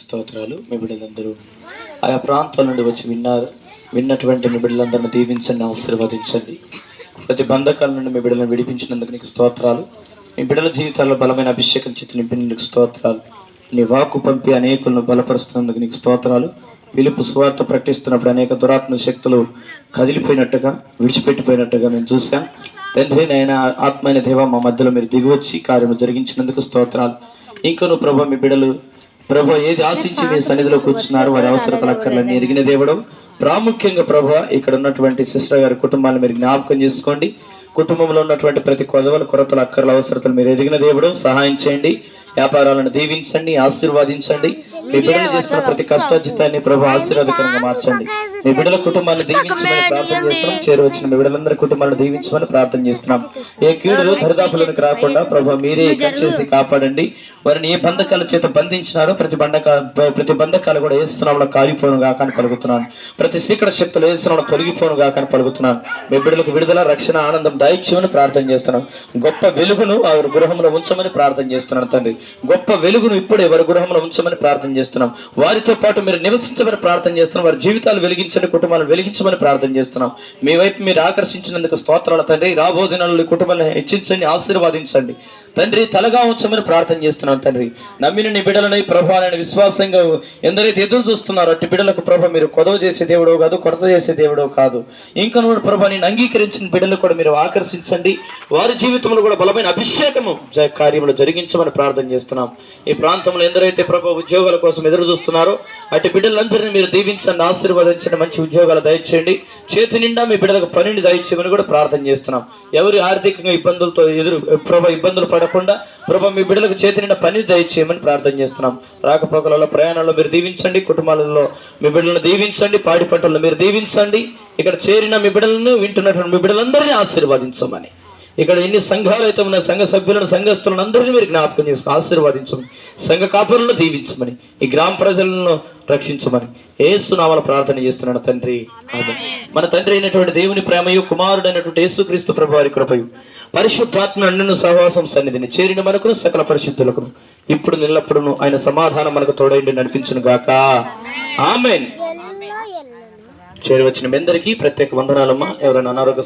స్తోత్రాలు. మీ బిడ్డలందరూ ఆయా ప్రాంతాల నుండి వచ్చి విన్నటువంటి మీ బిడ్డలందరినీ దీవించండి, ఆశీర్వదించండి. ప్రతి బంధకాల నుండి మీ బిడ్డలను విడిపించినందుకు నీకు స్తోత్రాలు. మీ బిడ్డల జీవితాల్లో బలమైన అభిషేకం చేతి నింపినందుకు స్తోత్రాలు. నీ వాక్కు పంపి అనేకులను బలపరుస్తున్నందుకు నీకు స్తోత్రాలు. పిలుపు స్వార్థ ప్రకటిస్తున్నప్పుడు అనేక దురాత్మ శక్తులు కదిలిపోయినట్టుగా, విడిచిపెట్టిపోయినట్టుగా మేము చూసాం. తండ్రి నైనా ఆత్మైన దేవ, మా మధ్యలో మీరు దిగివచ్చి కార్యము జరిగించినందుకు స్తోత్రాలు. ఇంకను ప్రభు, మీ బిడ్డలు ప్రభు ఏది ఆశించి మీ సన్నిధిలో కూర్చున్నారు, వారి అవసరతల అక్కర్లన్నీ ఎరిగిన దేవుడు. ప్రాముఖ్యంగా ప్రభు, ఇక్కడ ఉన్నటువంటి సిస్టర్ గారి కుటుంబాన్ని మీరు జ్ఞాపకం చేసుకోండి. కుటుంబంలో ఉన్నటువంటి ప్రతి కొరతల అక్కర్ల అవసరతలు మీరు ఎదిగిన దేవుడు. సహాయం చేయండి, వ్యాపారాలను దీవించండి, ఆశీర్వాదించండి. మీ బిడ్డలు చేస్తున్న ప్రతి కష్టార్జితాన్ని ప్రభు ఆశీర్వాదకరంగా మార్చండి. మీ బిడ్డల కుటుంబాన్ని దీవించమని ప్రార్థన చేస్తున్నాం. చేరువచ్చిన మీ బిడ్డలందరి కుటుంబాలను దీవించమని ప్రార్థన చేస్తున్నాం. ఏ కీడులు దరిదాపులకు రాకుండా ప్రభు మీరే చేసి కాపాడండి. వారిని ఏ బంధకాల చేత బంధించినారో ప్రతి బంధకాలు కూడా ఏసునామలో కాలిపోను గాకని పలుకుతున్నాను. ప్రతి సీకర శక్తులు ఏసునామలో తొలగిపోను గాకని పలుకుతున్నాను. మీ బిడ్డలకు విడుదల, రక్షణ, ఆనందం దాయిత్యమని ప్రార్థన చేస్తున్నాం. గొప్ప వెలుగును వారి గృహంలో ఉంచమని ప్రార్థన చేస్తున్నాను తండ్రి. గొప్ప వెలుగును ఇప్పుడే వారి గృహంలో ఉంచమని ప్రార్థన చేస్తున్నాం. వారితో పాటు మీరు నివసించమని ప్రార్థన చేస్తున్నాం. వారి జీవితాలు వెలిగించండి, కుటుంబాలను వెలిగించమని ప్రార్థన చేస్తున్నాం. మీ వైపు మీరు ఆకర్షించినందుకు స్తోత్రాలు తండ్రి. రాబో దినాల్లో కుటుంబాలను హెచ్చించండి, ఆశీర్వాదించండి తండ్రి. తలగా ఉంచమని ప్రార్థన చేస్తున్నాం తండ్రి. నమ్మిన నీ బిడ్డలని ప్రభు అని విశ్వాసంగా ఎందరైతే ఎదురు చూస్తున్నారో అట్టి బిడ్డలకు ప్రభు మీరు కొదవ చేసే దేవుడో కాదు, కొరత చేసే దేవుడో కాదు. ఇంకా నువ్వు ప్రభు నేను అంగీకరించిన బిడ్డలు కూడా మీరు ఆకర్షించండి. వారి జీవితంలో కూడా బలమైన అభిషేకము కార్యములు జరిగించమని ప్రార్థన చేస్తున్నాం. ఈ ప్రాంతంలో ఎందరైతే ప్రభు ఉద్యోగాల కోసం ఎదురు చూస్తున్నారో అట్టి బిడ్డలందరినీ మీరు దీవించండి, ఆశీర్వదించండి, మంచి ఉద్యోగాలు దయచేయండి. చేతి నిండా మీ బిడ్డలకు పనిని దయచేయమని కూడా ప్రార్థన చేస్తున్నాం. ఎవరి ఆర్థికంగా ఇబ్బందులతో ఇబ్బందులు పడకుండా ప్రభు మీ బిడ్డలకు చేతి నిండా పని దయచేయమని ప్రార్థన చేస్తున్నాం. రాకపోకలలో, ప్రయాణాల్లో మీరు దీవించండి. కుటుంబాలలో మీ బిడ్డలను దీవించండి. పాడి పంటలను మీరు దీవించండి. ఇక్కడ చేరిన మీ బిడ్డలను, వింటున్నటువంటి మీ బిడ్డలందరినీ ఆశీర్వదించమని, ఇక్కడ ఎన్ని సంఘాలు అయితే ఉన్న సంఘ సభ్యులను, సంఘస్థులను అందరినీ మీరు జ్ఞాపకం చేసుకుని ఆశీర్వదించమని, సంఘ కాపురులను దీవించమని, ఈ గ్రామ ప్రజలను రక్షించమని యేసు నామములో ప్రార్థన చేస్తున్నాను తండ్రి. మన తండ్రి అయినటువంటి దేవుని ప్రేమయు, కుమారుడైనటువంటి యేసుక్రీస్తు ప్రభు వారి కృపయు, పరిశుద్ధాత్మ అన్ను సహవాసం సన్నిధిని చేరిన మనకును సకల పరిశుద్ధులకు ఇప్పుడు నిల్లప్పుడును ఆయన సమాధానం మనకు తోడైండి నడిపించును గాక. ఆమేన్. చేరవచ్చిన మీ అందరికీ ప్రత్యేక వందనాలమ్మా. ఎవరైనా అనారోగ్య